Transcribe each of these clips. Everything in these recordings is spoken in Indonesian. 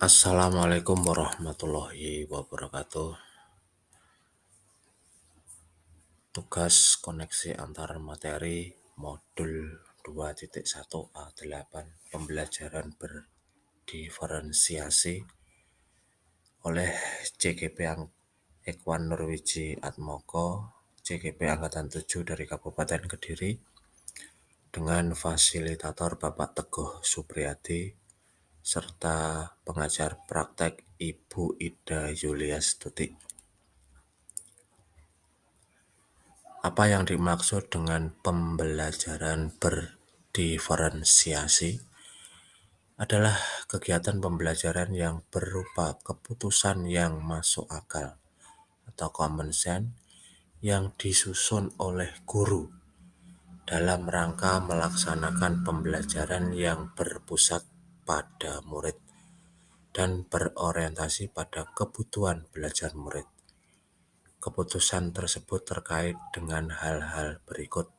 Assalamualaikum warahmatullahi wabarakatuh. Tugas koneksi antar materi modul 2.1 A8 pembelajaran berdiferensiasi oleh CGP Ekwan Nurwiji Atmoko, CGP Angkatan 7 dari Kabupaten Kediri, dengan fasilitator Bapak Teguh Supriyadi, serta pengajar praktek Ibu Ida Yuliastuti. Apa yang dimaksud dengan pembelajaran berdiferensiasi adalah kegiatan pembelajaran yang berupa keputusan yang masuk akal atau common sense yang disusun oleh guru dalam rangka melaksanakan pembelajaran yang berpusat pada murid dan berorientasi pada kebutuhan belajar murid. Keputusan tersebut terkait dengan hal-hal berikut,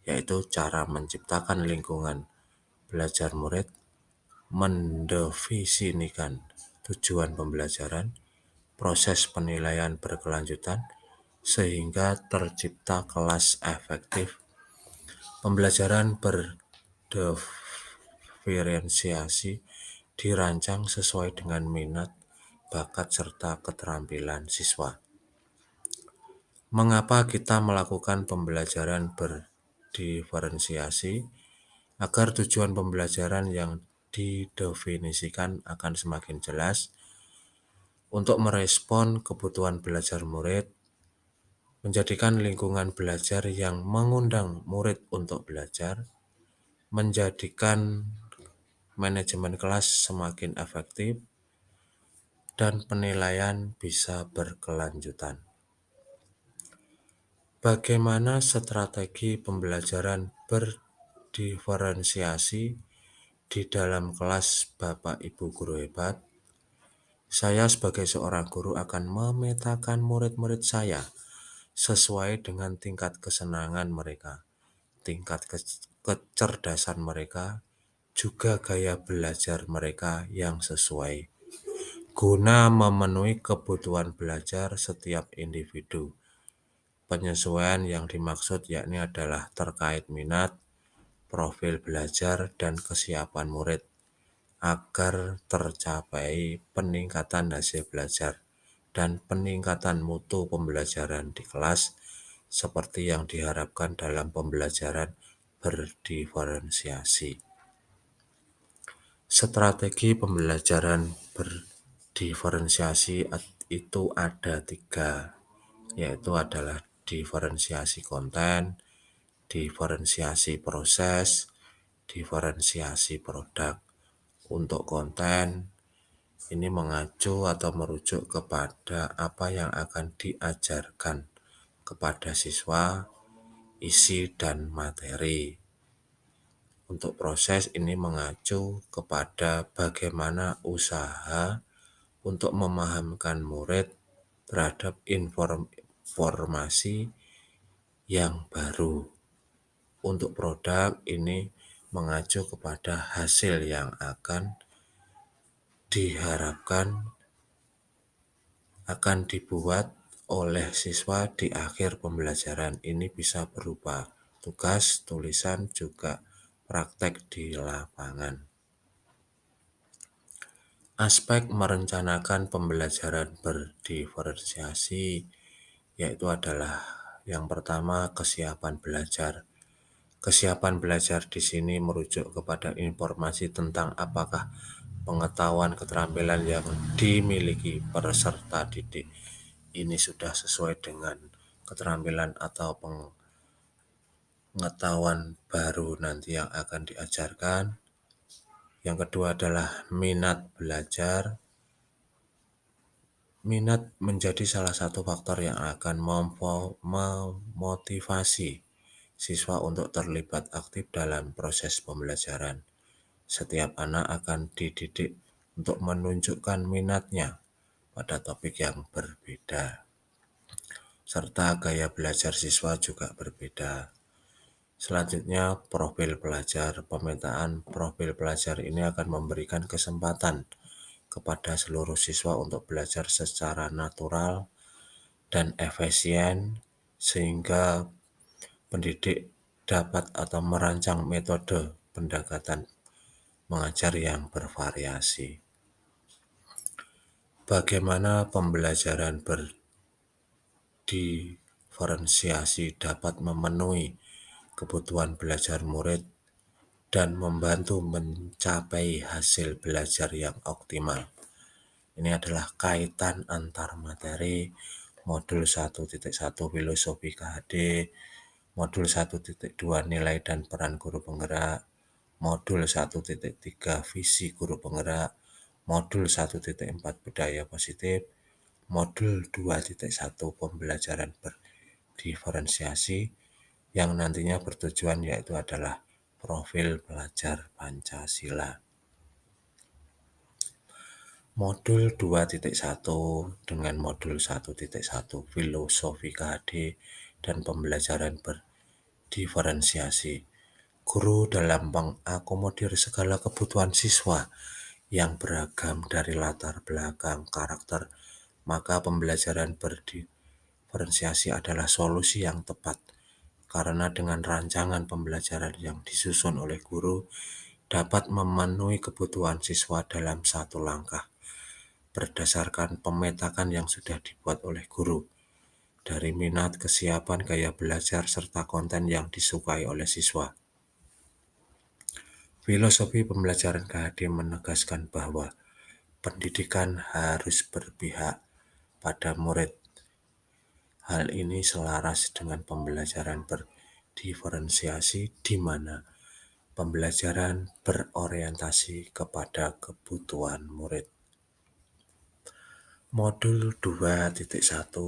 yaitu cara menciptakan lingkungan belajar murid, mendefinisikan tujuan pembelajaran, proses penilaian berkelanjutan, sehingga tercipta kelas efektif. Pembelajaran berdiferensiasi dirancang sesuai dengan minat, bakat, serta keterampilan siswa. Mengapa kita melakukan pembelajaran berdiferensiasi? Agar tujuan pembelajaran yang didefinisikan akan semakin jelas, untuk merespon kebutuhan belajar murid, menjadikan lingkungan belajar yang mengundang murid untuk belajar, menjadikan manajemen kelas semakin efektif, dan penilaian bisa berkelanjutan. Bagaimana strategi pembelajaran berdiferensiasi di dalam kelas Bapak Ibu Guru Hebat? Saya sebagai seorang guru akan memetakan murid-murid saya sesuai dengan tingkat kesenangan mereka, tingkat kecerdasan mereka, juga gaya belajar mereka yang sesuai, guna memenuhi kebutuhan belajar setiap individu. Penyesuaian yang dimaksud yakni adalah terkait minat, profil belajar, dan kesiapan murid, agar tercapai peningkatan hasil belajar dan peningkatan mutu pembelajaran di kelas seperti yang diharapkan dalam pembelajaran berdiferensiasi. Strategi pembelajaran berdiferensiasi itu ada 3, yaitu adalah diferensiasi konten, diferensiasi proses, diferensiasi produk. Untuk konten, ini mengacu atau merujuk kepada apa yang akan diajarkan kepada siswa, isi dan materi. Untuk proses, ini mengacu kepada bagaimana usaha untuk memahamkan murid terhadap informasi yang baru. Untuk produk, ini mengacu kepada hasil yang akan diharapkan akan dibuat oleh siswa di akhir pembelajaran. Ini bisa berupa tugas, tulisan, juga praktek di lapangan. Aspek merencanakan pembelajaran berdiferensiasi yaitu adalah yang pertama, kesiapan belajar. Kesiapan belajar di sini merujuk kepada informasi tentang apakah pengetahuan keterampilan yang dimiliki peserta didik ini sudah sesuai dengan keterampilan atau pengetahuan baru nanti yang akan diajarkan. Yang kedua adalah minat belajar. Minat menjadi salah satu faktor yang akan memotivasi siswa untuk terlibat aktif dalam proses pembelajaran. Setiap anak akan dididik untuk menunjukkan minatnya pada topik yang berbeda, serta gaya belajar siswa juga berbeda. Selanjutnya, profil pelajar. Pemetaan profil pelajar ini akan memberikan kesempatan kepada seluruh siswa untuk belajar secara natural dan efisien, sehingga pendidik dapat atau merancang metode pendekatan mengajar yang bervariasi. Bagaimana pembelajaran berdiferensiasi dapat memenuhi kebutuhan belajar murid dan membantu mencapai hasil belajar yang optimal. Ini adalah kaitan antar materi modul 1.1 filosofi KHD, modul 1.2 nilai dan peran guru penggerak, modul 1.3 visi guru penggerak, modul 1.4 budaya positif, modul 2.1 pembelajaran berdiferensiasi yang nantinya bertujuan yaitu adalah profil pelajar Pancasila. Modul 2.1 dengan modul 1.1 filosofi KHD dan pembelajaran berdiferensiasi. Guru dalam mengakomodir segala kebutuhan siswa yang beragam dari latar belakang karakter, maka pembelajaran berdiferensiasi adalah solusi yang tepat. Karena dengan rancangan pembelajaran yang disusun oleh guru dapat memenuhi kebutuhan siswa dalam satu langkah, berdasarkan pemetakan yang sudah dibuat oleh guru, dari minat, kesiapan, gaya belajar, serta konten yang disukai oleh siswa. Filosofi pembelajaran KHD menegaskan bahwa pendidikan harus berpihak pada murid. Hal ini selaras dengan pembelajaran berdiferensiasi di mana pembelajaran berorientasi kepada kebutuhan murid. Modul 2.1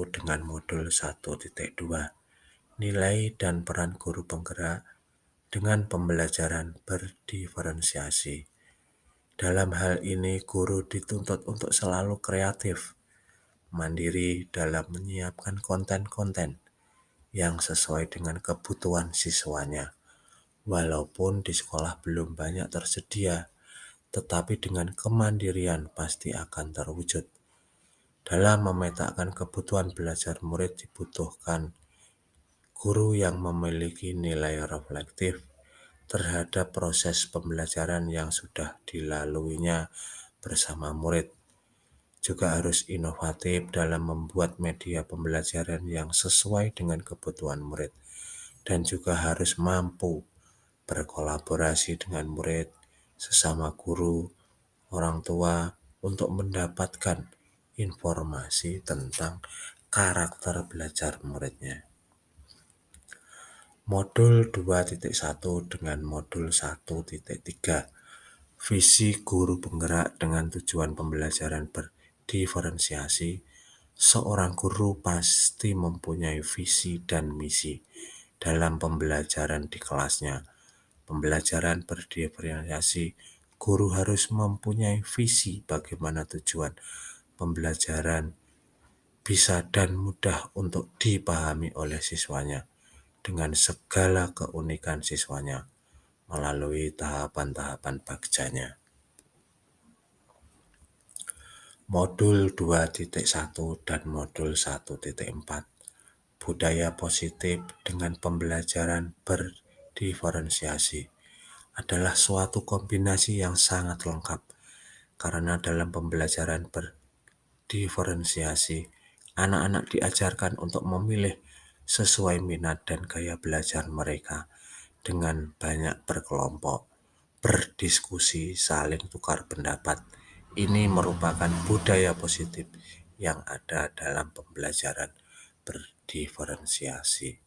dengan modul 1.2 nilai dan peran guru penggerak dengan pembelajaran berdiferensiasi. Dalam hal ini, guru dituntut untuk selalu kreatif, mandiri dalam menyiapkan konten-konten yang sesuai dengan kebutuhan siswanya. Walaupun di sekolah belum banyak tersedia, tetapi dengan kemandirian pasti akan terwujud. Dalam memetakan kebutuhan belajar murid dibutuhkan guru yang memiliki nilai reflektif terhadap proses pembelajaran yang sudah dilaluinya bersama murid. Juga harus inovatif dalam membuat media pembelajaran yang sesuai dengan kebutuhan murid, dan juga harus mampu berkolaborasi dengan murid, sesama guru, orang tua, untuk mendapatkan informasi tentang karakter belajar muridnya. Modul 2.1 dengan modul 1.3 visi guru penggerak dengan tujuan pembelajaran berdiferensiasi. Seorang guru pasti mempunyai visi dan misi dalam pembelajaran di kelasnya. Pembelajaran berdiferensiasi, guru harus mempunyai visi bagaimana tujuan pembelajaran bisa dan mudah untuk dipahami oleh siswanya dengan segala keunikan siswanya melalui tahapan-tahapan bagjanya. Modul 2.1 dan modul 1.4 budaya positif dengan pembelajaran berdiferensiasi adalah suatu kombinasi yang sangat lengkap, karena dalam pembelajaran berdiferensiasi, anak-anak diajarkan untuk memilih sesuai minat dan gaya belajar mereka dengan banyak berkelompok, berdiskusi, saling tukar pendapat. Ini merupakan budaya positif yang ada dalam pembelajaran berdiferensiasi.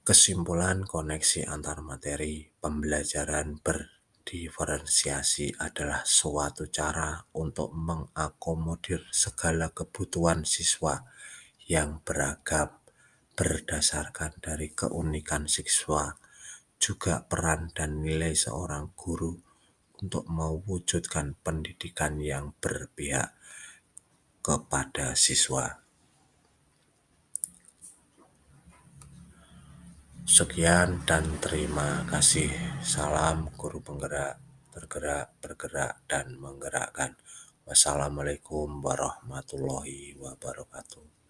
Kesimpulan koneksi antar materi, pembelajaran berdiferensiasi adalah suatu cara untuk mengakomodir segala kebutuhan siswa yang beragam berdasarkan dari keunikan siswa, juga peran dan nilai seorang guru untuk mewujudkan pendidikan yang berpihak kepada siswa. Sekian dan terima kasih. Salam guru penggerak. bergerak, bergerak, dan menggerakkan. Wassalamualaikum warahmatullahi wabarakatuh.